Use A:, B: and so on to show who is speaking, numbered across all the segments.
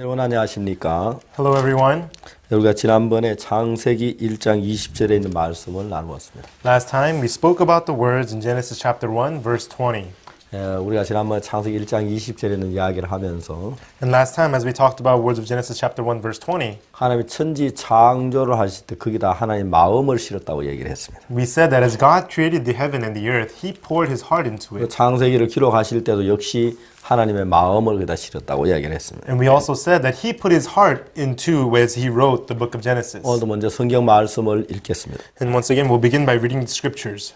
A: 여러분 안녕하십니까?
B: Hello everyone.
A: 우리가 지난번에 창세기 1장 20절에 있는 말씀을 나누었습니다.
B: Last time we spoke about the words in Genesis chapter 1 verse 20.
A: 우리가 지난번에 창세기 1장 20절에 있는 이야기를 하면서
B: And last time as we talked about words of Genesis chapter 1 verse 20,
A: 하나님이 천지 창조를 하실 때 거기다 하나님 마음을 실었다고 얘기를 했습니다.
B: we said that as God created the heaven and the earth, he poured his heart into it.
A: 창세기를 기록하실 때도 역시 하나님의 마음을 거기다 실었다고 이야기를 했습니다.
B: And we also said that he put his heart into as he wrote the book of Genesis.
A: 오늘도 먼저 성경 말씀을 읽겠습니다.
B: And once again we'll begin by reading the scriptures.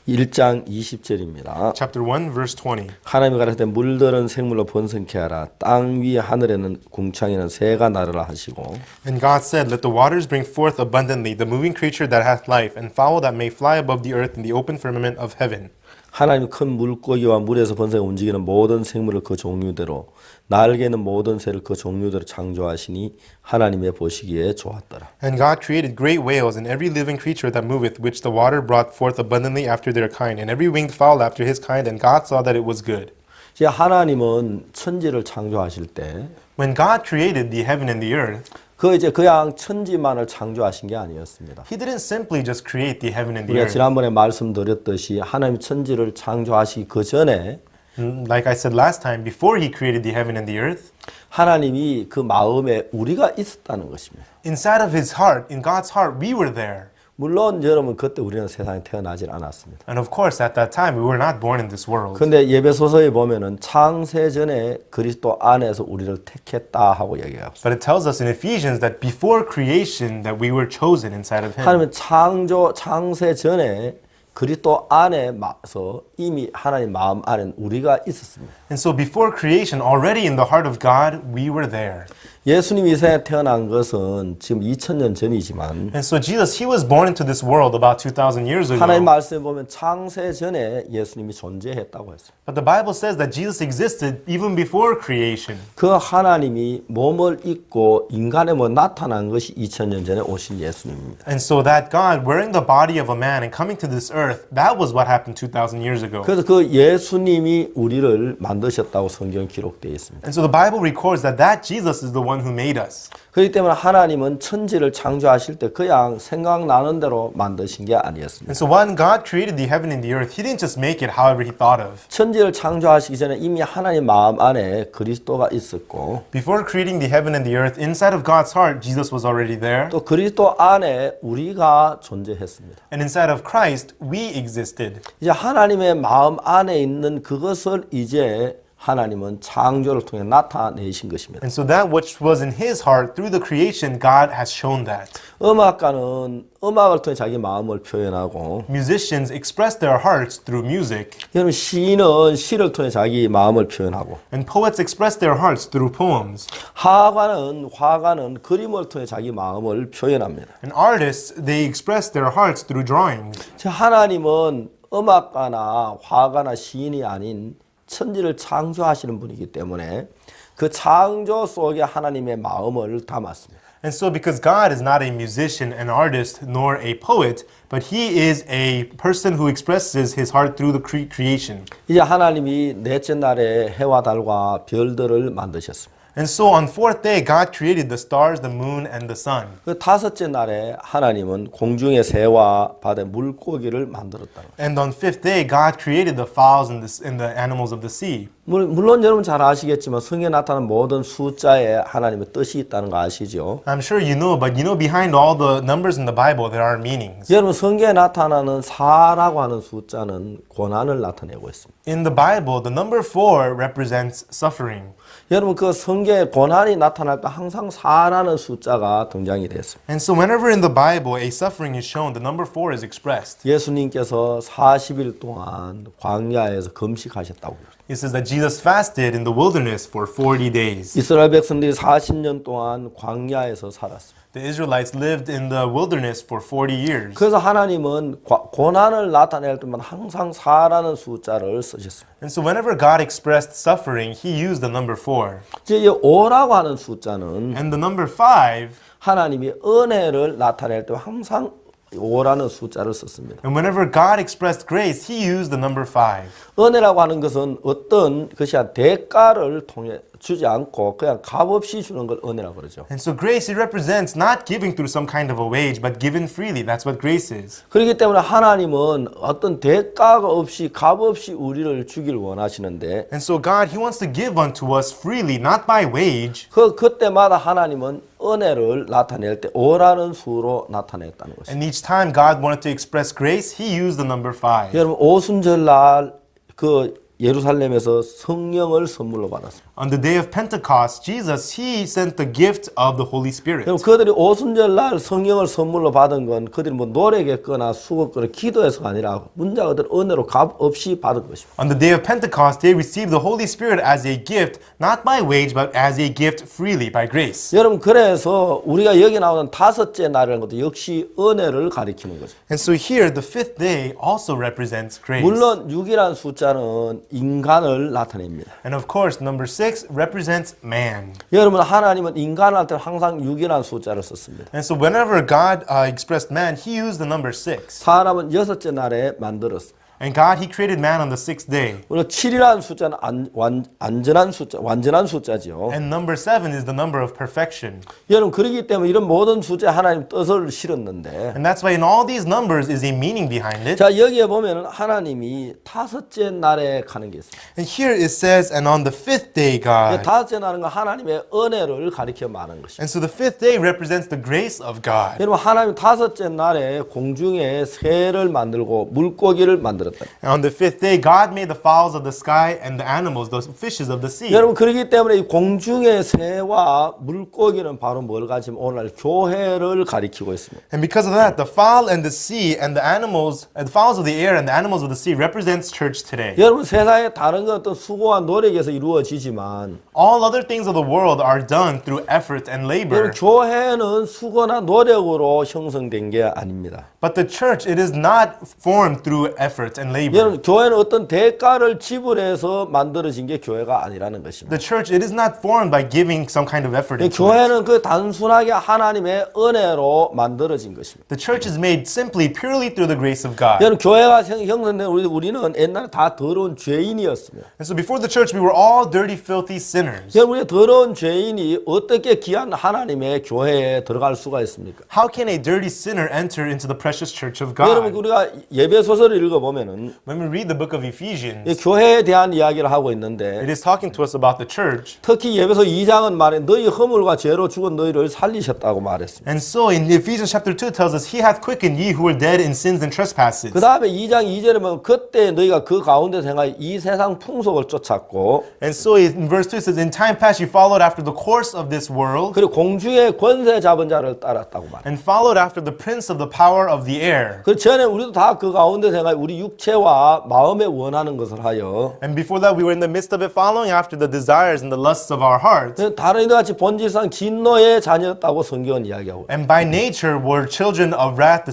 A: 1장 20절입니다.
B: Chapter 1 verse 20.
A: 하나님이 가라사대 물들은 생물로 번성케 하라. 땅 위 하늘에는 궁창에는 새가 나르라 하시고
B: And God said, Let the waters bring forth abundantly the moving creature that hath life, and fowl that may fly above the earth in the open firmament of heaven.
A: 하나님이 큰 물고기와 물에서 번성해 움직이는 모든 생물을 그 종류대로 날개는 모든 새를 그 종류대로 창조하시니 하나님의 보시기에 좋았더라.
B: And God created great whales and every living creature that moveth, which the water brought forth abundantly after their kind, and every winged fowl after his kind, and God saw that it was good.
A: 이제 하나님은 천지를 창조하실 때
B: When God created the heaven and the earth,
A: 이제 그냥 천지만을 창조하신 게 아니었습니다.
B: he didn't simply just create the heaven and the
A: 우리가
B: earth.
A: 지난번에 말씀드렸듯이 하나님 천지를 창조하시기 그 전에
B: Like I said last time, before he created the heaven and the earth,
A: 하나님이 그 마음에 우리가 있었다는 것입니다.
B: inside of his heart, in God's heart, we were there.
A: 물론 여러분 그때 우리는 세상에 태어나질 않았습니다.
B: And of course, at that time, we were not born in this world.
A: 근데 예배소서에 보면은 창세 전에 그리스도 안에서 우리를 택했다 하고 얘기하고 있어요.
B: But it tells us in Ephesians that before creation, that we were chosen inside of him.
A: 하나님은 창세 전에 그리스도 안에서 이미 하나님 마음 안에 우리가 있었습니다.
B: And so before creation, already in the heart of God, we were there.
A: 예수님이 이 세상에 태어난 것은 지금 2000년 전이지만
B: And so Jesus, he was born into this world about 2,000 years ago.
A: 하나님 말씀에 보면 창세 전에 예수님이 존재했다고 했어요.
B: But the Bible says that Jesus existed even before creation.
A: 그 하나님이 몸을 입고 인간의 몸에 나타난 것이 2000년 전에 오신 예수님입니다.
B: And so that God, wearing the body of a man and coming to this earth, that was what happened 2,000 years ago.
A: 그래서 그 예수님이 우리를 만드셨다고 성경 기록되어 있습니다.
B: And so the Bible records that Jesus is the one who made us.
A: 그렇기 때문에 하나님은 천지를 창조하실 때 그냥 생각나는 대로 만드신 게 아니었습니다.
B: And so when God created the heaven and the earth, he didn't just make it however he thought of.
A: 천지를 창조하시기 전에 이미 하나님 마음 안에 그리스도가 있었고
B: Before creating the heaven and the earth, inside of God's heart, Jesus was already there.
A: 또 그리스도 안에 우리가 존재했습니다.
B: And inside of Christ, we existed.
A: 이제 하나님의 마음 안에 있는 그것을 이제 하나님은 창조를 통해 나타내신 것입니다.
B: And so that which was in his heart through the creation, God has shown that.
A: 음악가는 음악을 통해 자기 마음을 표현하고
B: Musicians express their hearts through music.
A: 여러분 시인은 시를 통해 자기 마음을 표현하고
B: And poets express their hearts through poems.
A: 화가는 그림을 통해 자기 마음을 표현합니다.
B: And artists, they express their hearts through drawings.
A: 하나님은 음악가나 화가나 시인이 아닌 천지를 창조하시는 분이기 때문에 그 창조 속에 하나님의 마음을 담았습니다.
B: And so because God is not a musician, an artist, nor a poet, but he is a person who expresses his heart through the creation.
A: 이제 하나님이 넷째 날에 해와 달과 별들을 만드셨습니다.
B: And so on fourth day, God created the stars, the moon, and the sun.
A: 그 다섯째 날에 하나님은 공중의 새와 바다의 물고기를 만들었다는 거예요.
B: And on fifth day, God created the fowls and the animals of the sea.
A: 물론 여러분 잘 아시겠지만 성경에 나타나는 모든 숫자에 하나님의 뜻이 있다는 거 아시죠?
B: I'm sure you know, but you know behind all the numbers in the Bible, there are meanings.
A: 여러분 성경에 나타나는 4라고 하는 숫자는 고난을 나타내고 있습니다.
B: In the Bible, the number 4 represents suffering.
A: 여러분 그 성경에 고난이 나타날 때 항상 4라는 숫자가 등장이 됐습니다.
B: And so whenever in the Bible a suffering is shown, the number 4 is expressed.
A: 예수님께서 40일 동안 광야에서 금식하셨다고 그랬어요.
B: It says that Jesus fasted in the wilderness for 40 days.
A: 이스라엘 백성들이 40년 동안 광야에서 살았습니다.
B: The Israelites lived in the wilderness for 40 years.
A: 그래서 하나님은 고난을 나타낼 때만 항상 4라는 숫자를 쓰셨습니다.
B: And so whenever God expressed suffering, he used the number 4.
A: 이제 이 5라고 하는 숫자는
B: And the number 5,
A: 하나님이 은혜를 나타낼 때 항상 5라는 숫자를 썼습니다.
B: And whenever God expressed grace, he used the number 5.
A: 은혜라고 하는 것은 어떤 것이 대가를 통해 주지 않고 그냥 값없이 주는 걸 은혜라고 그러죠.
B: And so grace, it represents not giving through some kind of a wage, but given freely. That's what grace is.
A: 그렇기 때문에 하나님은 어떤 대가가 없이 값없이 우리를 주길 원하시는데
B: And so God, he wants to give unto us freely, not by wage.
A: 그때마다 하나님은 은혜를 나타낼 때 5라는 수로 나타냈다는 것입니다.
B: And each time God wanted to express grace, he used the number 5.
A: 여러분 오순절날 그 예루살렘에서 성령을 선물로 받았습니다.
B: On the day of Pentecost, Jesus, he sent the gift of the Holy Spirit.
A: 그럼 그들이 오순절날 성령을 선물로 받은 건 그들이 뭐 노력했거나 수고했거나 기도해서가 아니라 문자가 그들 은혜로 값 없이 받은 것입니다.
B: On the day of Pentecost, they received the Holy Spirit as a gift, not by wage, but as a gift freely, by grace.
A: 여러분 그래서 우리가 여기 나오는 다섯째 날이라는 것도 역시 은혜를 가리키는 거죠.
B: And so here, the fifth day also represents grace.
A: 물론 6이라는 숫자는 인간을 나타냅니다.
B: And of course, number 6 represents man.
A: 여러분 하나님은 인간한테 항상 6이라는 숫자를 썼습니다.
B: And so whenever God expressed man, he used the number 6.
A: 사람은 여섯째 날에 만들었어.
B: And God, he created man on the sixth day.
A: 그리고 7이라는 숫자는 완전한 숫자지요.
B: And number 7 is the number of perfection.
A: 여러분 그렇기 때문에 이런 모든 숫자에 하나님 뜻을 실었는데
B: And that's why in all these numbers is a meaning behind it.
A: 자 여기에 보면은 하나님이 다섯째 날에 가는 게 있어요.
B: And here it says, and on the fifth day, God.
A: 다섯째 날은 하나님의 은혜를 가리켜 말하는 것입니다.
B: And so the fifth day represents the grace of God.
A: 여러분 하나님 다섯째 날에 공중에 새를 만들고 물고기를 만들었다.
B: And on the fifth day, God made the fowls of the sky and the animals, the fishes of the sea.
A: 여러분 그렇기 때문에 이 공중의 새와 물고기는 바로 뭘 가지면 오늘 교회를 가리키고 있습니다.
B: And because of that, the fowl and the sea and the animals, and the fowls of the air and the animals of the sea represents church today.
A: 여러분 세상에 다른 건 어떤 수고와 노력에서 이루어지지만
B: All other things of the world are done through effort and labor.
A: 여러분 교회는 수고나 노력으로 형성된 게 아닙니다.
B: But the church, it is not formed through effort and labor.
A: 여러분 교회는 어떤 대가를 지불해서 만들어진 게 교회가 아니라는 것입니다.
B: The church, it is not formed by giving some kind of effort into it.
A: 교회는 그 단순하게 하나님의 은혜로 만들어진 것입니다.
B: The church is made simply, purely through the grace of God.
A: 여러분 교회가 형성된 우리는 옛날에 다 더러운 죄인이었습니다.
B: And so before the church, we were all dirty, filthy sinners.
A: 여러분 우리 더러운 죄인이 어떻게 귀한 하나님의 교회에 들어갈 수가 있습니까?
B: How can a dirty sinner enter into the precious church of
A: 여러분
B: God?
A: 우리가 예배소설을 읽어보면은
B: When we read the book of
A: 이
B: Ephesians,
A: 교회에 대한 이야기를 하고 있는데
B: it is talking to us about the church.
A: 특히 예배소 2장은 말해 너희 허물과 죄로 죽은 너희를 살리셨다고 말했습니다.
B: And so in Ephesians chapter 2 tells us, He hath quickened ye who were dead in sins and trespasses.
A: 그 다음에 2장 2절에 보면 그때 너희가 그 가운데 생활 이 세상 풍속을 쫓았고
B: And so in verse 2 it says, In time past you followed after the course of this world,
A: 그리고 공중의 권세 잡은 자를 따랐다고 말해요.
B: and followed after the prince of the power of the air.
A: 그 전에 우리도 다 그 가운데 생활 우리 육체와 마음에 원하는 것을 하여
B: And before that we were in the midst of it, following after the desires and the lusts of our hearts.
A: 다른 이들 같이 본질상 진노의 자녀였다고 성경은 이야기하고
B: And by nature were children of wrath,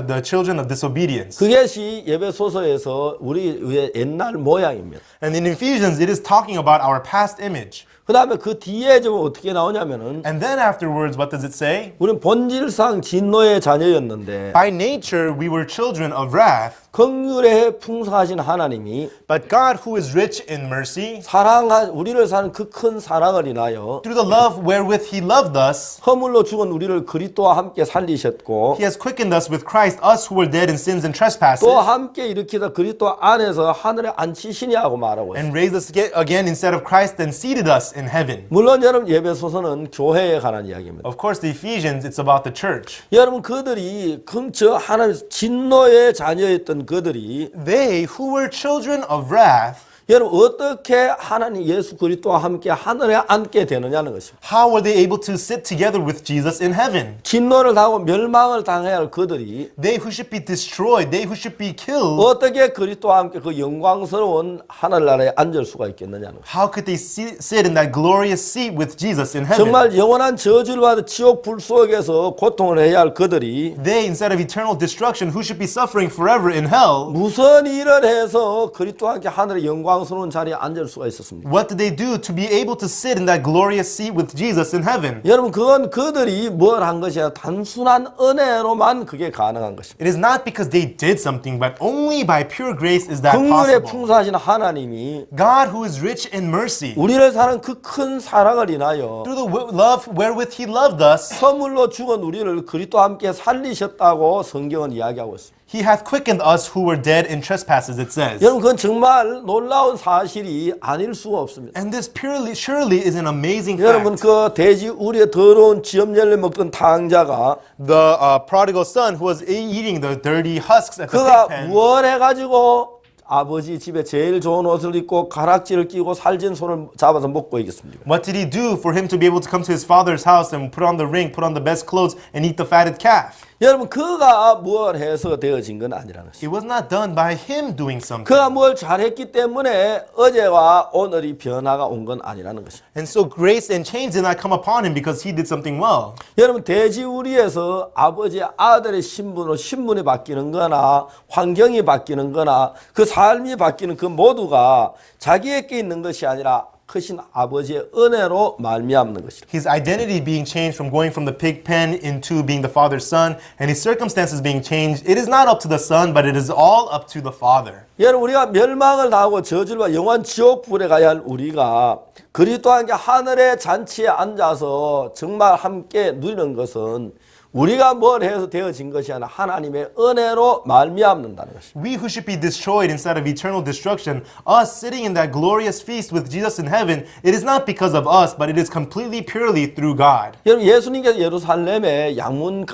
B: the children of disobedience.
A: 그것이 예배소서에서 우리의 옛날 모양입니다.
B: And in Ephesians it is talking about our past image.
A: 그 다음에 그 뒤에 좀 어떻게 나오냐면은
B: And then afterwards, what does it say?
A: 우리는 본질상 진노의 자녀였는데
B: By nature we were children of wrath,
A: 긍휼에 풍성하신 하나님이
B: but God who is rich in mercy,
A: 우리를 사는 그 큰 사랑을 인하여
B: through the love wherewith He loved us,
A: 허물로 죽은 우리를 그리스도와 함께 살리셨고
B: He has quickened us with Christ, us who were dead in sins and trespasses,
A: 또 함께 일으키다 그리스도 안에서 하늘에 앉히시니 하고 말하고 있어요.
B: and raised us again instead of Christ and seated us in heaven.
A: 물론 여러분 예배소서는 교회에 관한 이야기입니다.
B: Of course, the Ephesians, it's about the church.
A: 여러분 그들이 저 하나님 진노의 자녀였던 그들이
B: They who were children of wrath,
A: 여러분 어떻게 하나님 예수 그리스도와 함께 하늘에 앉게 되느냐는 것입니다.
B: how were they able to sit together with Jesus in heaven?
A: 진노를 당하고 멸망을 당해야 할 그들이
B: They who should be destroyed, they who should be killed,
A: 어떻게 그리스도와 함께 그 영광스러운 하늘나라에 앉을 수가 있겠느냐는 것입니다.
B: how could they sit in that glorious seat with Jesus in heaven?
A: 정말 영원한 저주를 받은 지옥 불 속에서 고통을 해야 할 그들이
B: They, instead of eternal destruction, who should be suffering forever in hell,
A: 무슨 일을 해서 그리스도와 함께 하늘의 영광 영광스러운 자리에 앉을 수가 있었습니까?
B: What did they do to be able to sit in that glorious seat with Jesus in heaven?
A: 여러분 그건 그들이 뭘 한 것이 아니라 단순한 은혜로만 그게 가능한 것입니다.
B: It is not because they did something, but only by pure grace is that
A: 긍휼에
B: possible.
A: 풍성하신 하나님이
B: God, who is rich in mercy,
A: 우리를 사는 그 큰 사랑을 인하여
B: through the love wherewith He loved us,
A: 선물로 죽은 우리를 그리스도와 함께 살리셨다고 성경은 이야기하고 있습니다.
B: He hath quickened us who were dead in trespasses, it says.
A: 여러분 그건 정말 놀라운 사실이 아닐 수가 없습니다.
B: And this surely is an amazing
A: 여러분
B: fact.
A: 그 돼지 우리의 더러운 지엄 열매 먹던 탕자가
B: The prodigal son who was eating the dirty husks at the
A: 그가
B: pig pen,
A: 뭘 해가지고 아버지 집에 제일 좋은 옷을 입고 가락지를 끼고 살찐 손을 잡아서 먹고 있겠습니까?
B: what did he do for him to be able to come to his father's house and put on the ring, put on the best clothes, and eat the fatted calf?
A: 여러분 그가 뭘 해서 되어진 건 아니라는 것입니다.
B: It was not done by him doing something.
A: 그가 뭘 잘했기 때문에 어제와 오늘이 변화가 온 건 아니라는 것입니다.
B: And so grace and change did not come upon him because he did something well.
A: 여러분 돼지우리에서 아버지의 아들의 신분이 바뀌는 거나 환경이 바뀌는 거나 그 삶이 바뀌는 그 모두가 자기에게 있는 것이 아니라 크신 아버지의 은혜로 말미암는 것이라.
B: His identity being changed from going from the pig pen into being the father's son, and his circumstances being changed, it is not up to the son, but it is all up to the father.
A: 여러분 우리가 멸망을 당하고 저주와 영원 지옥불에 가야 할 우리가 그리스도와 함께 하늘의 잔치에 앉아서 정말 함께 누리는 것은 우리가 뭘 해서 되어진 것이 아니라 하나님의 은혜로 말미암는다는 것입니다.
B: We who should be destroyed instead of eternal destruction, us sitting in that glorious feast with Jesus in heaven, it is not because of us, but it is completely purely through God.
A: 여러분 예수님께서 예루살렘에 양문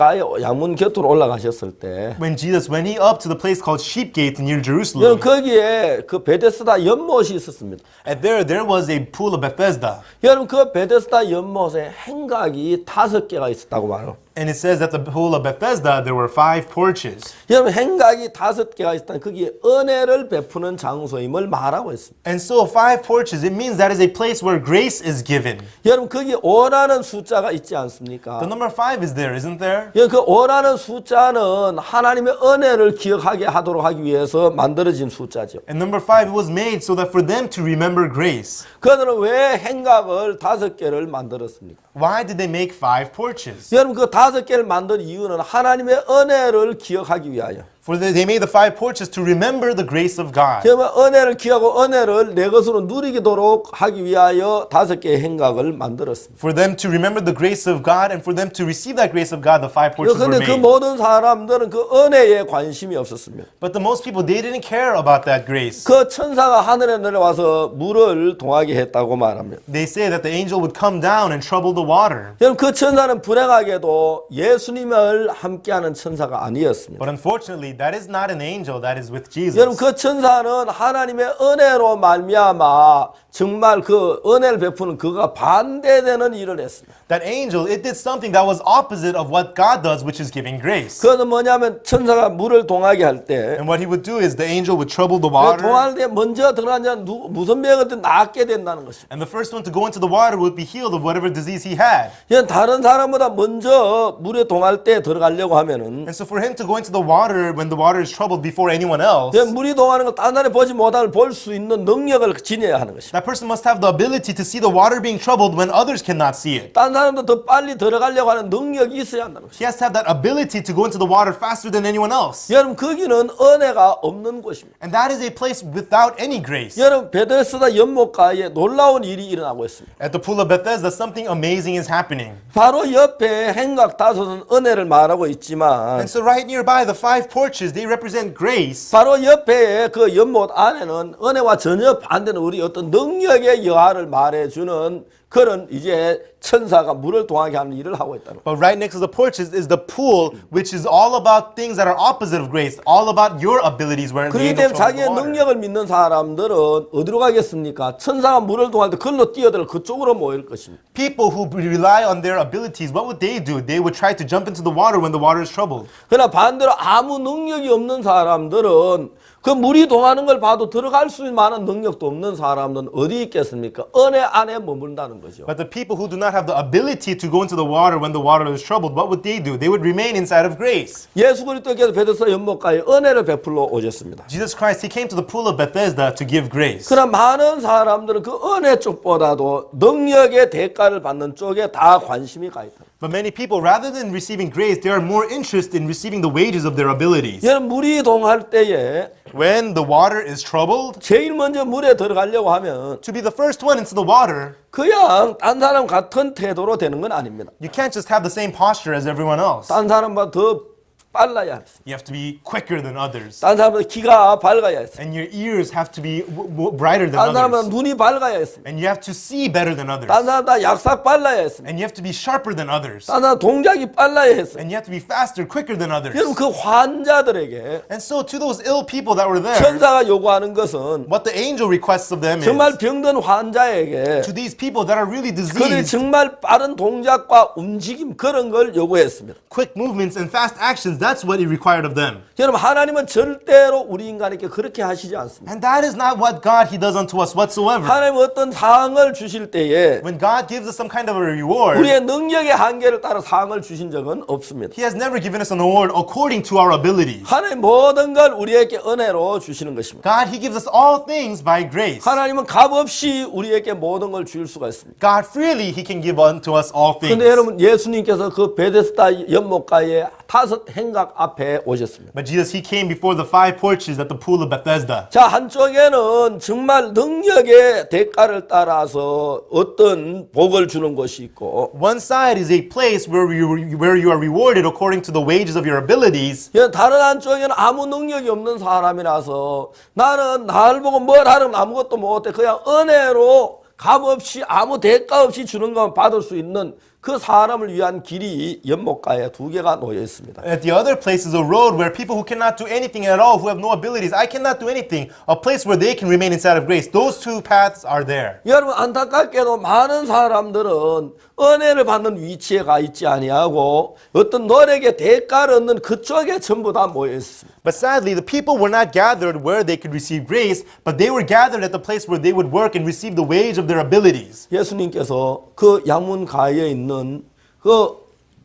A: 곁으로 올라가셨을 때
B: When he up to the place called Sheep Gate near
A: 여러분
B: Jerusalem,
A: 거기에 그 베데스다 연못이 있었습니다.
B: and there was a pool of Bethesda.
A: 여러분 그 베데스다 연못에 행각이 5개가 있었다고 말해요.
B: And it says that the pool of Bethesda, there were 5 porches.
A: 여러분 행각이 5개가 있다는 그게 은혜를 베푸는 장소임을 말하고 있습니다.
B: And so 5 porches, it means that is a place where grace is given.
A: 여러분 거기 5라는 숫자가 있지 않습니까?
B: The number 5 is there, isn't there?
A: 그 5라는 숫자는 하나님의 은혜를 기억하게 하도록 하기 위해서 만들어진 숫자죠.
B: And number 5 was made so that for them to remember grace.
A: 그들은 왜 행각을 5개를 만들었습니까?
B: Why did they make 5 porches?
A: 여러분 그 5개를 만든 이유는 하나님의 은혜를 기억하기 위하여.
B: For they made the 5 porches to remember the grace of God.
A: 그러면 은혜를 기하고 은혜를 내 것으로 누리도록 하기 위하여 5개의 행각을 만들었습니다.
B: For them to remember the grace of God and for them to receive that grace of God, the 5 porches were
A: 그런데 그
B: made.
A: 모든 사람들은 그 은혜에 관심이 없었습니다.
B: But the most people, they didn't care about that grace.
A: 그 천사가 하늘에 내려와서 물을 동하게 했다고 말합니다.
B: They say that the angel would come down and trouble the water.
A: 여러분 그 천사는 불행하게도 예수님을 함께하는 천사가 아니었습니다.
B: But unfortunately, that is not an angel, that is with
A: 여러분
B: Jesus.
A: 그 천사는 하나님의 은혜로 말미암아 정말 그 은혜를 베푸는 그가 반대되는 일을 했습니다.
B: That angel, it did something that was opposite of what God does, which is giving grace.
A: 그것은 뭐냐면 천사가 물을 동하게 할 때
B: And what he would do is the angel would trouble the water.
A: 동할 때 먼저 들어간 자는 무슨 병이든 낫게 된다는 것입니다.
B: And the first one to go into the water would be healed of whatever disease he had.
A: 다른 사람보다 먼저 물에 동할 때 들어가려고 하면은
B: And so for him to go into the water when the water is troubled before anyone else,
A: 물이 동하는 걸 딴 사람이 보지 못하는 볼 수 있는 능력을 지녀야 하는 것입니다.
B: that person must have the ability to see the water being troubled when others cannot see it.
A: 딴 사람도 더 빨리 들어가려고 하는 능력이 있어야 한다는 것입니다.
B: He has to have that ability to go into the water faster than anyone else.
A: 여러분 거기는 은혜가 없는 곳입니다.
B: And that is a place without any grace.
A: 여러분 베데스다 연못가에 놀라운 일이 일어나고 있습니다.
B: At the pool of Bethesda, something amazing is happening.
A: 바로 옆에 행각 5은 은혜를 말하고 있지만
B: And so right nearby, the 5 porches, they represent grace.
A: 바로 옆에 그 연못 안에는 은혜와 전혀 반대는 우리 어떤 능력의 여하를 말해주는 그런 이제 천사가 물을 동하게 하는 일을 하고 있다는 거예요.
B: But right next to the porches is the pool, which is all about things that are opposite of grace, all about your abilities where the
A: 그렇기
B: angel
A: 때문에
B: troubles the
A: 자기의
B: water.
A: 능력을 믿는 사람들은 어디로 가겠습니까? 천사가 물을 동할 때 그걸로 뛰어들어 그쪽으로 모일 것입니다.
B: People who rely on their abilities, what would they do? They would try to jump into the water when the water is troubled.
A: 그러나 반대로 아무 능력이 없는 사람들은 그 물이 동하는 걸 봐도 들어갈 수 있는 만한 능력도 없는 사람은 어디 있겠습니까? 은혜 안에 머문다는 거죠.
B: But the people who do not have the ability to go into the water when the water is troubled, what would they do? They would remain inside of grace.
A: 예수 그리스도께서 베데스다 연못가에 은혜를 베풀러 오셨습니다.
B: Jesus Christ, he came to the pool of Bethesda to give grace.
A: 그러나 많은 사람들은 그 은혜 쪽보다도 능력의 대가를 받는 쪽에 다 관심이 가 있다.
B: But many people, rather than receiving grace, they are more interested in receiving the wages of their abilities.
A: 여러분 물이 동할 때에
B: When the water is troubled,
A: 제일 먼저 물에 들어가려고 하면
B: to be the first one into the water,
A: 그냥 딴 사람 같은 태도로 되는 건 아닙니다.
B: you can't just have the same posture as everyone else.
A: 딴 사람보다 더 빨라야 했습니다.
B: You have to be quicker than others.
A: 딴 사람보다 귀가 밝아야 했습니다.
B: And your ears have to be brighter than
A: 딴 사람보다
B: others.
A: 눈이 밝아야 했습니다.
B: And you have to see better than others.
A: 딴 사람보다 약삭 빨라야 했습니다.
B: And you have to be sharper than others.
A: 딴 사람 동작이 빨라야 했습니다.
B: And you have to be faster, quicker than others.
A: 여러분 그 환자들에게
B: And so to those ill people that were there,
A: 천사가 요구하는 것은
B: what the angel requests of them
A: 정말
B: is,
A: 병든 환자에게
B: to these people that are really
A: 그들이
B: diseased,
A: 정말 빠른 동작과 움직임 그런 걸 요구했습니다.
B: quick movements and fast actions, that's what he required of them.
A: 여러분 하나님은 절대로 우리 인간에게 그렇게 하시지 않습니다.
B: And that is not what God, he does unto us whatsoever.
A: 하나님은 어떤 상을 주실 때에
B: When God gives us some kind of a reward,
A: 우리의 능력의 한계를 따라 상을 주신 적은 없습니다.
B: he has never given us an award according to our abilities.
A: 하나님 모든 걸 우리에게 은혜로 주시는 것입니다.
B: God, he gives us all things by grace.
A: 하나님은 값없이 우리에게 모든 걸 줄 수가 있습니다.
B: God freely, he can give unto us all things.
A: 그런데 여러분 예수님께서 그 베데스다 연못가에 5 행각 앞에 오셨습니다.
B: But Jesus, he came before the 5 porches at the pool of Bethesda.
A: 자, 한쪽에는 정말 능력의 대가를 따라서 어떤 복을 주는 것이 있고
B: One side is a place where you are rewarded according to the wages of your abilities.
A: 다른 한쪽에는 아무 능력이 없는 사람이라서 나는 날 보고 뭘 하면 아무것도 못해 그냥 은혜로 값없이 아무 대가 없이 주는 것만 받을 수 있는 그 사람을 위한 길이 연못가에 2개가 놓여 있습니다.
B: At the other place is a road where people who cannot do anything at all, who have no abilities, I cannot do anything, a place where they can remain inside of grace. Those 2 paths are there.
A: 여러분 안타깝게도 많은 사람들은 은혜를 받는 위치에 가 있지 아니하고 어떤 노력의 대가를 얻는 그쪽에 전부 다 모여 있습니다.
B: But sadly, the people were not gathered where they could receive grace, but they were gathered at the place where they would work and receive the wage of their abilities.
A: 예수님께서 그 양문가에 있는 그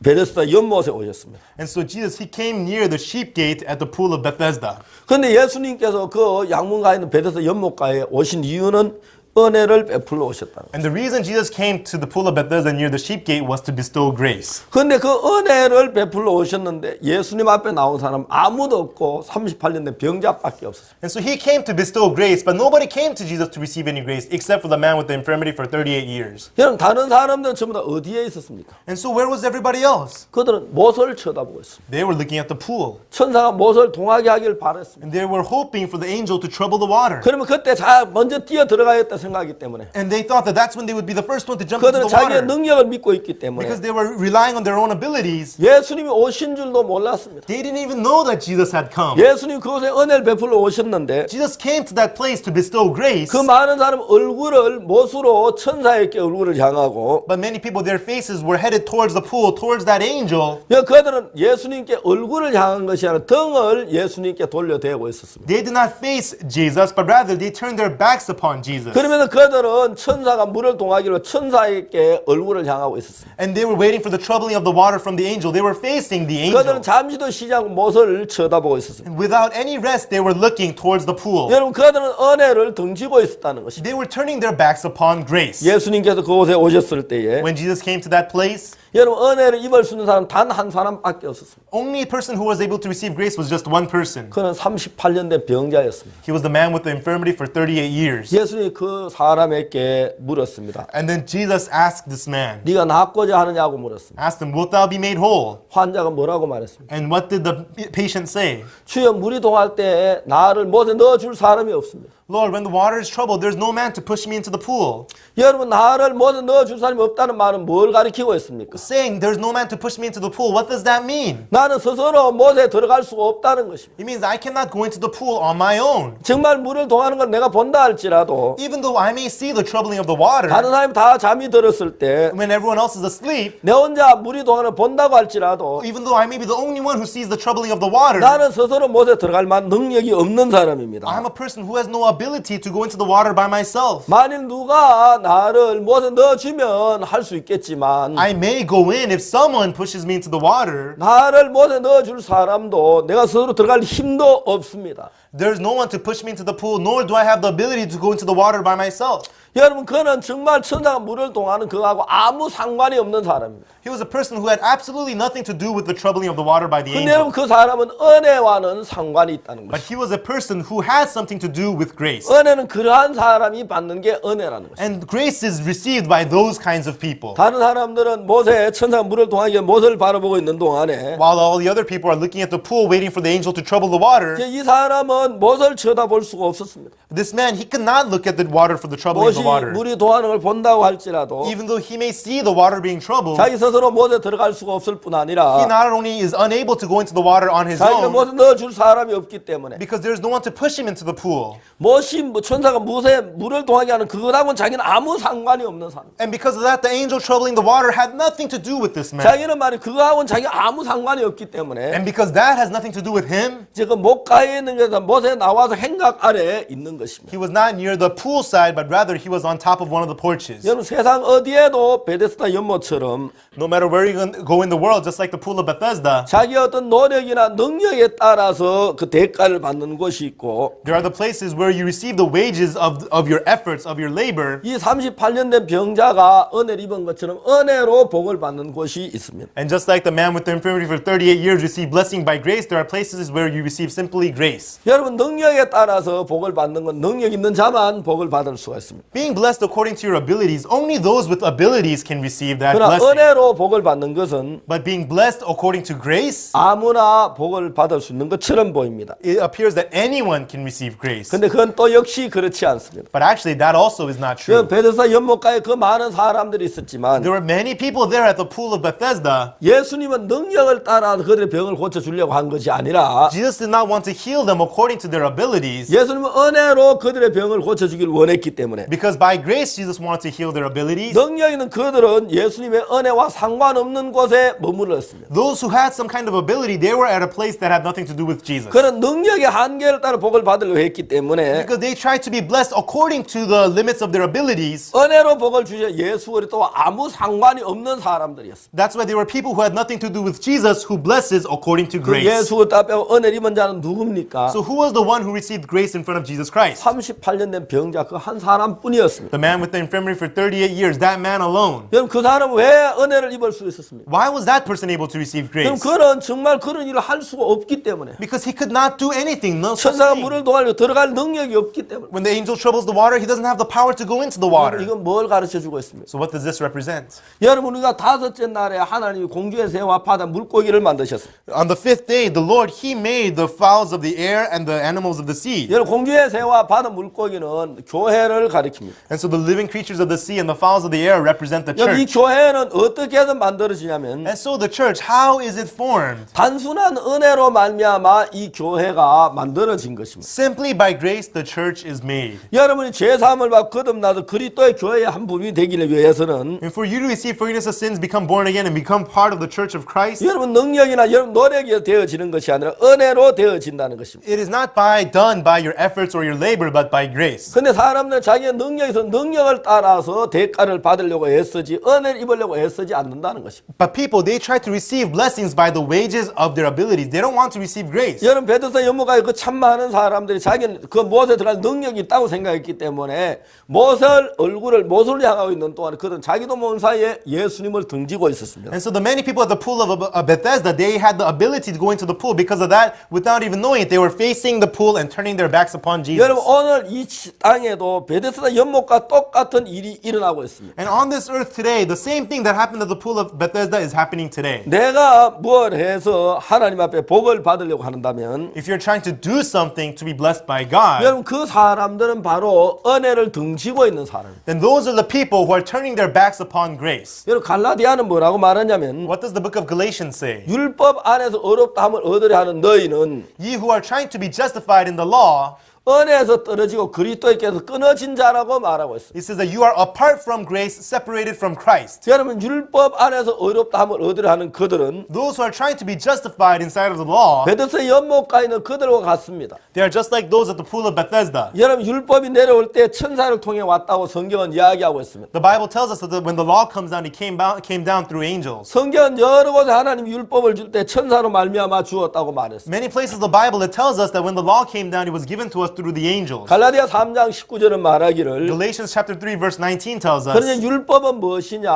A: 베데스다 연못에 오셨습니다.
B: And so Jesus, he came near the sheep gate at the pool of Bethesda.
A: 그런데 예수님께서 그 양문가에 있는 베데스다 연못가에 오신 이유는 은혜를 베풀러 오셨다.
B: And the reason Jesus came to the pool of Bethesda near the sheep gate was to bestow grace.
A: 그런데 그 은혜를 베풀러 오셨는데 예수님 앞에 나온 사람 아무도 없고 38년 된 병자밖에 없었어요.
B: And so he came to bestow grace, but nobody came to Jesus to receive any grace except for the man with the infirmity for 38 years.
A: 여러분 다른 사람들은 전부 다 어디에 있었습니까?
B: And so where was everybody else?
A: 그들은 못을 쳐다보고 있습니다.
B: They were looking at the pool.
A: 천사가 못을 동하게 하길 바랬습니다.
B: And they were hoping for the angel to trouble the water.
A: 그러면 그때 먼저 뛰어 들어가겠다 생각하기 때문에
B: And they thought that that's when they would be the first one to jump into
A: 그들은
B: the
A: 자기의
B: water.
A: 능력을 믿고 있기 때문에
B: Because they were relying on their own abilities.
A: 예수님이 오신 줄도 몰랐습니다.
B: They didn't even know that Jesus had come.
A: 예수님 그곳에 은혜를 베풀러 오셨는데
B: Jesus came to that place to bestow grace.
A: 그 많은 사람 얼굴을 못으로 천사에게 얼굴을 향하고
B: But many people, their faces were headed towards the pool, towards that angel.
A: 그들은 예수님께 얼굴을 향한 것이 아니라 등을 예수님께 돌려대고 있었습니다.
B: They did not face Jesus, but rather they turned their backs upon Jesus.
A: 그러면 그들은 천사가 물을 동하기로 천사에게 얼굴을 향하고 있었습니다.
B: And they were waiting for the troubling of the water from the angel. They were facing the angel.
A: 그들은 잠시도 쉬지 않고 못을 쳐다보고 있었습니다.
B: And without any rest, they were looking towards the pool.
A: 여러분 그들은 은혜를 등지고 있었다는 것입니다.
B: They were turning their backs upon grace.
A: 예수님께서 그곳에 오셨을 때에
B: When Jesus came to that place,
A: 여러분 은혜를 입을 수 있는 사람 단 한 사람밖에 없었습니다.
B: only person who was able to receive grace was just one person.
A: 그는 38년 된 병자였습니다.
B: He was the man with the infirmity for 38 years.
A: 예수님이 그 사람에게 물었습니다.
B: And then Jesus asked this man,
A: 네가 낫고자 하느냐고 물었습니다.
B: asked him, wilt thou be made whole?
A: 환자가 뭐라고 말했습니까?
B: And what did the patient say?
A: 주여 물이 동할 때 나를 못에 넣어줄 사람이 없습니다.
B: Lord, when the water is troubled, there's no man to push me into the pool.
A: 여러분 나를 모두 넣어줄 사람이 없다는 말은 뭘 가리키고 있습니까?
B: Saying there's no man to push me into the pool, what does that mean?
A: 나는 스스로 못에 들어갈 수가 없다는 것입니다.
B: It means I cannot go into the pool on my own.
A: 정말 물을 동하는 걸 내가 본다 할지라도
B: Even though I may see the troubling of the water,
A: 다른 사람이 다 잠이 들었을 때
B: when everyone else is asleep,
A: 내 혼자 물이 동하는 걸 본다고 할지라도
B: even though I may be the only one who sees the troubling of the water,
A: 나는 스스로 못에 들어갈 만한 능력이 없는 사람입니다.
B: I'm a person who has no ability to go into the water by myself.
A: 만일 누가 나를 못에 넣어주면 할 수 있겠지만
B: I may go in if someone pushes me into the water.
A: 나를 못에 넣어줄 사람도 내가 스스로 들어갈 힘도 없습니다.
B: There's no one to push me into the pool, nor do I have the ability to go into the water by myself.
A: 여러분 그는 정말 천사가 물을 동하는 그하고 아무 상관이 없는 사람입니다.
B: He was a person who had absolutely nothing to do with the troubling of the water by the
A: 근데 여러분
B: angel.
A: 그 사람은 은혜와는 상관이 있다는
B: But
A: 것입니다.
B: he was a person who had something to do with grace.
A: 은혜는 그러한 사람이 받는 게 은혜라는 것입니다.
B: And grace is received by those kinds of people.
A: 다른 사람들은 못에 천사가 물을 동하기 위해 못을 바라보고 있는 동안에
B: While all the other people are looking at the pool waiting for the angel to trouble the water,
A: 이 사람은 못을 쳐다볼 수가 없었습니다.
B: this man, he could not look at the water for the troubling of
A: 못이
B: the water.
A: 물이 동하는 걸 본다고 할지라도
B: Even though he may see the water being troubled,
A: 자기 스스로 못에 들어갈 수가 없을 뿐
B: he
A: 아니라
B: not only is unable to go into the water on his
A: 자기가
B: own,
A: 못에 넣어줄 사람이 없기 때문에
B: because there's no one to push him into the pool.
A: 못이 천사가 못에 물을 동하게 하는 그거하고는 자기는 아무 상관이 없는 사람.
B: And because of that, the angel troubling the water had nothing to do with this man.
A: 자기는 말이 그거하고는 자기가 아무 상관이 없기 때문에
B: And because that has nothing to do with him,
A: 이제 그 목가에 있는 것에서 못에 나와서 행각 아래에 있는 것입니다.
B: he was not near the pool side, but rather he was on top of one of the porches.
A: 여러분 세상 어디에도 베데스다 연못처럼
B: No matter where you go in the world, just like the pool of Bethesda,
A: 자기 어떤 노력이나 능력에 따라서 그 대가를 받는 곳이 있고
B: there are the places where you receive the wages of your efforts, of your labor.
A: 이 38년 된 병자가 은혜를 입은 것처럼 은혜로 복을 받는 곳이 있습니다.
B: And just like the man with the infirmity for 38 years received blessing by grace, there are places where you receive simply grace.
A: 여러분 능력에 따라서 복을 받는 건 능력 있는 자만 복을 받을 수가 있습니다.
B: Being blessed according to your abilities, only those with abilities can receive that
A: 그러나
B: blessing.
A: 은혜로 복을 받는 것은
B: But being blessed according to grace,
A: 아무나 복을 받을 수 있는 것처럼 보입니다.
B: it appears that anyone can receive grace.
A: 근데 그건 또 역시 그렇지 않습니다.
B: But actually, that also is not
A: 그
B: true.
A: 베데스다 연못가에 그 많은 사람들이 있었지만
B: There were many people there at the pool of Bethesda.
A: 예수님은 능력을 따라 그들의 병을 고쳐주려고 한 것이 아니라
B: Jesus did not want to heal them according to their abilities,
A: 예수님은 은혜로 그들의 병을 고쳐주기를 원했기 때문에
B: because by grace, Jesus wanted to heal their abilities.
A: 능력 있는 그들은 예수님의 은혜와 상관없는 곳에 머물렀습니다.
B: Those who had some kind of ability, they were at a place that had nothing to do with Jesus.
A: 그는 능력의 한계를 따라 복을 받으려고 했기 때문에
B: Because they tried to be blessed according to the limits of their abilities.
A: 은혜로 복을 주셔 예수 그리스도와 아무 상관이 없는 사람들이었습니다.
B: That's why there were people who had nothing to do with Jesus who blesses according to
A: 그
B: grace.
A: 예수 그리스도 앞에 은혜를 입은 자는 누굽니까?
B: So who was the one who received grace in front of Jesus Christ?
A: 38년 된 병자 그 한 사람뿐이었습니다.
B: The man with the infirmity for 38 years, that man alone.
A: 여러분 그 사람은 왜 은혜를 입을 수 있었습니까?
B: Why was that person able to receive
A: 그럼
B: grace?
A: 그는 정말 그런 일을 할 수가 없기 때문에
B: Because he could not do anything. No such
A: 천사가
B: thing.
A: 물을 동하려 들어갈 능력이 없기 때문에
B: When the angel troubles the water, he doesn't have the power to go into the water.
A: 이건 뭘 가르쳐주고 있습니까?
B: So what does this represent?
A: 여러분 우리가 다섯째 날에 하나님이 공중의 새와 바다 물고기를 만드셨습니다.
B: On the fifth day, the Lord, he made the fowls of the air and the animals of the sea.
A: 여러분 공중의 새와 바다 물고기는 교회를 가리킵니다.
B: And so the living creatures of the sea and the fowls of the air represent the
A: 여러분 이
B: church.
A: 교회는 어떻게 해서 만들어지냐면
B: And so the church, how is it formed?
A: 단순한 은혜로 말미암아 이 교회가 만들어진 것입니다.
B: Simply by grace, the church is made.
A: 여러분이 죄사함을 받고 거듭나서 그리스도의 교회의 한 부분이 되기를 위해서는
B: And for you to receive forgiveness of sins, become born again, and become part of the church of Christ,
A: 여러분 능력이나 여러분 노력이 되어지는 것이 아니라 은혜로 되어진다는 것입니다.
B: it is not done by your efforts or your labor, but by grace.
A: 근데 사람들은 자기의 능력에서 능력을 따라서 대가를 받으려고 애쓰지 은혜를 입으려고 애쓰지 않는다는 것입니다.
B: But people, they try to receive blessings by the wages of their abilities. They don't want to receive grace.
A: 여러분 베드스다 연못가에 그 참 많은 사람들이 자기는 그 못에 들어갈 능력이 있다고 생각했기 때문에 못을 향하고 있는 동안 그들은 자기도 모르는 사이에 예수님을 등지고 있었습니다.
B: And so the many people at the pool of Bethesda, they had the ability to go into the pool. Because of that, without even knowing it, they were facing the pool and turning their backs upon Jesus.
A: 여러분 오늘 이 땅에도 베데스다 연못과 똑같은 일이 일어나고 있습니다.
B: And on this earth today, the same thing that happened at the pool of Bethesda is happening today.
A: 내가 뭘 해서 하나님 앞에 복을 받으려고 한다면
B: If you're trying to do something to be blessed by God,
A: 여러분 그 사람들은 바로 은혜를 등지고 있는 사람입니다.
B: then those are the people who are turning their backs upon grace.
A: 여러분 갈라디아는 뭐라고 말하냐면
B: What does the book of Galatians say?
A: 율법 안에서 어렵다함을 얻으려 하는 너희는
B: Ye who are trying to be justified in the law,
A: 은혜에서 떨어지고 그리스도께서 끊어진 자라고 말하고 있습니다.
B: it says that you are apart from grace, separated from Christ.
A: 여러분 율법 안에서 어렵다함을 얻으려 하는 그들은
B: Those who are trying to be justified inside of the law,
A: 베드스 연못가 있는 그들과 같습니다.
B: they are just like those at the pool of Bethesda.
A: 여러분 율법이 내려올 때 천사를 통해 왔다고 성경은 이야기하고 있습니다.
B: The Bible tells us that when the law comes down, it came down through angels.
A: 성경은 여러 곳에 하나님 율법을 줄 때 천사로 말미암아 주었다고 말했습니다.
B: Many places in the Bible, it tells us that when the law came down, it was given to us through the angels.
A: 갈라디아 3장 19절은 말하기를
B: Galatians chapter 3 verse 19 tells
A: 그러니
B: us,
A: 율법은 무엇이냐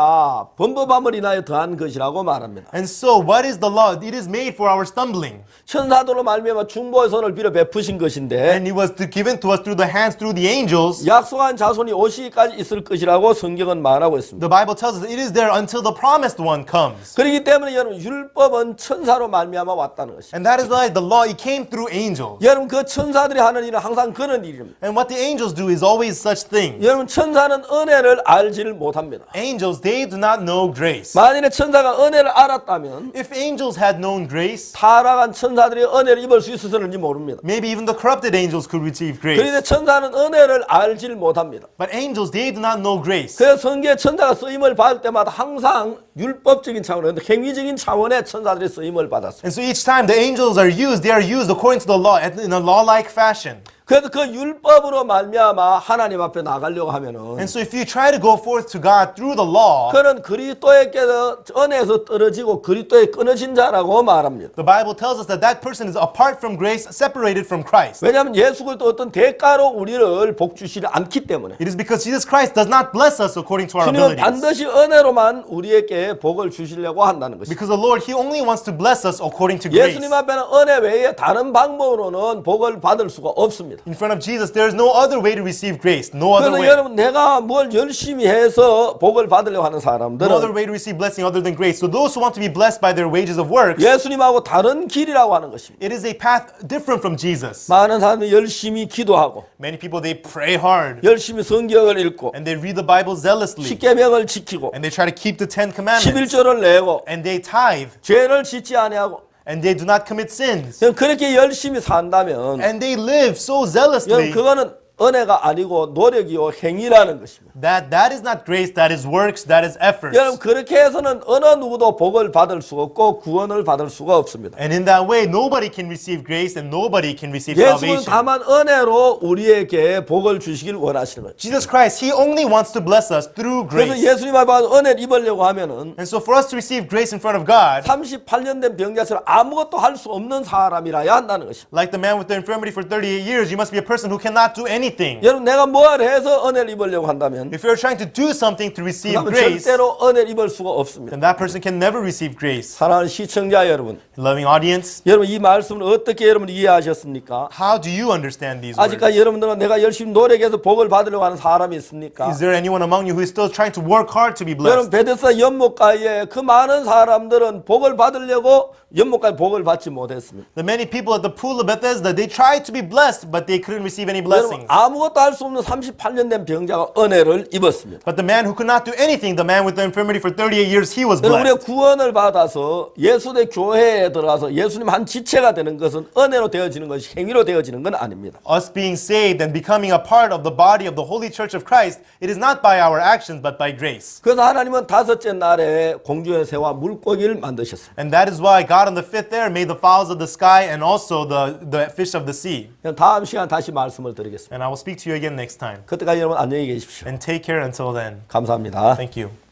A: 범법함을 인하여 더한 것이라고 말합니다.
B: and so what is the law? It is made for our stumbling.
A: 천사들로 말미암아 중보의 손을 빌어 베푸신 것인데
B: And it was given to us through the hands, through the angels.
A: 약속한 자손이 오시기까지 있을 것이라고 성경은 말하고 있습니다.
B: The Bible tells us it is there until the promised one comes.
A: 그렇기 때문에 여러분 율법은 천사로 말미암아 왔다는 것입니다.
B: And that is why the law, it came through angels.
A: 여러분 그 천사들이 하는 일은 항상 그런 일입니다.
B: And what the angels do is always such things.
A: 여러분 천사는 은혜를 알지를 못합니다.
B: Angels, they do not know grace.
A: 만일에 천사가 은혜를 알았다면
B: If angels had known grace,
A: 타락한 천사들이 은혜를 입을 수 있었는지 모릅니다.
B: maybe even the corrupted angels could receive
A: 그런데
B: grace.
A: 천사는 은혜를 알지를 못합니다.
B: But angels, they do not know grace.
A: 그래서 성경에 천사가 쓰임을 받을 때마다 항상 율법적인 차원에서 행위적인 차원의 천사들이 쓰임을 받았습니다.
B: And so each time the angels are used, they are used according to the law, in a law-like fashion.
A: 그래서 그 율법으로 말미암아 하나님 앞에 나가려고 하면은
B: And so if you try to go forth to God through the law,
A: 그는 그리스도에게서 은혜에서 떨어지고 그리스도에 끊어진 자라고 말합니다.
B: the Bible tells us that that person is apart from grace, separated from Christ.
A: 왜냐하면 예수 그리스도 어떤 대가로 우리를 복 주시지 않기 때문에
B: It is because Jesus Christ does not bless us according to our
A: 주님은
B: abilities.
A: 반드시 은혜로만 우리에게 복을 주시려고 한다는 것입니다.
B: Because the Lord, He only wants to bless us according to grace.
A: 예수님 앞에는 은혜 외에 다른 방법으로는 복을 받을 수가 없습니다.
B: In front of Jesus, there is no other way to receive grace. No other
A: 그래서
B: way.
A: 여러분 내가 뭘 열심히 해서 복을 받으려고 하는
B: No other
A: 사람들은
B: way to receive blessing other than grace. So those who want to be blessed by their wages of works,
A: 예수님하고 다른 길이라고 하는 것입니다.
B: it is a path different from Jesus.
A: 많은 사람들이 열심히 기도하고
B: Many people, they pray hard
A: 열심히 성경을 읽고
B: and they read the Bible zealously
A: 십계명을 지키고
B: and they try to keep the 10 Commandments
A: 11조를 내고
B: and they tithe
A: 죄를 짓지 아니하고
B: and they do not commit sins
A: 그렇게 열심히 산다면
B: and they live so
A: 여러분
B: zealously
A: 그거는 은혜가 아니고 노력이요 행위라는 것입니다.
B: that is not grace, that is works, that is efforts.
A: 여러분 그렇게 해서는 어느 누구도 복을 받을 수가 없고 구원을 받을 수가 없습니다.
B: And in that way, nobody can receive grace and nobody can receive
A: 예수는
B: salvation.
A: 다만 은혜로 우리에게 복을 주시길 원하시는 거예요.
B: Jesus Christ, He only wants to bless us through
A: 그래서
B: grace.
A: 예수님 앞에 은혜를 입으려고 하면은
B: And so for us to receive grace in front of God,
A: 38년 된 병자처럼 아무것도 할 수 없는 사람이라야 한다는 것입니다.
B: like the man with the infirmity for 38 years, you must be a person who cannot do anything.
A: 여러분 내가 뭘 해서 은혜를 입으려고 한다면
B: If you're trying to do something to receive
A: 그러면
B: grace,
A: 절대로 은혜를 입을 수가 없습니다.
B: then that person can never receive grace.
A: 사랑하는 시청자 여러분,
B: Loving audience,
A: 여러분 이 말씀을 어떻게 여러분 이해하셨습니까?
B: how do you understand these words?
A: 아직까지 여러분들은 내가 열심히 노력해서 복을 받으려고 하는 사람이 있습니까?
B: Is there anyone among you who is still trying to work hard to be
A: 여러분
B: blessed?
A: 베데스다 연못가에 그 많은 사람들은 복을 받으려고 연못가에 복을 받지 못했습니다.
B: The many people at the pool of Bethesda, they tried to be blessed, but they couldn't receive any
A: 여러분
B: blessings.
A: 아무것도 할 수 없는 38년 된 병자가 은혜를 입었습니다.
B: But the man who could not do anything, the man with the infirmity for 38 years, he was
A: 여러분 우리가
B: blessed.
A: 구원을 받아서 예수의 교회에 들어가서 예수님 한 지체가 되는 것은 은혜로 되어지는 것이 행위로 되어지는 건 아닙니다.
B: Us being saved and becoming a part of the body of the Holy Church of Christ, it is not by our actions, but by grace.
A: 그래서 하나님은 다섯째 날에 공중의 새와 물고기를 만드셨습니다.
B: And that is why God on the fifth day made the fowls of the sky and also the fish of the sea.
A: 다음 시간 다시 말씀을 드리겠습니다.
B: And I will speak to you again next time.
A: 그때까지 여러분 안녕히 계십시오.
B: And take care until then.
A: 감사합니다.
B: Thank you.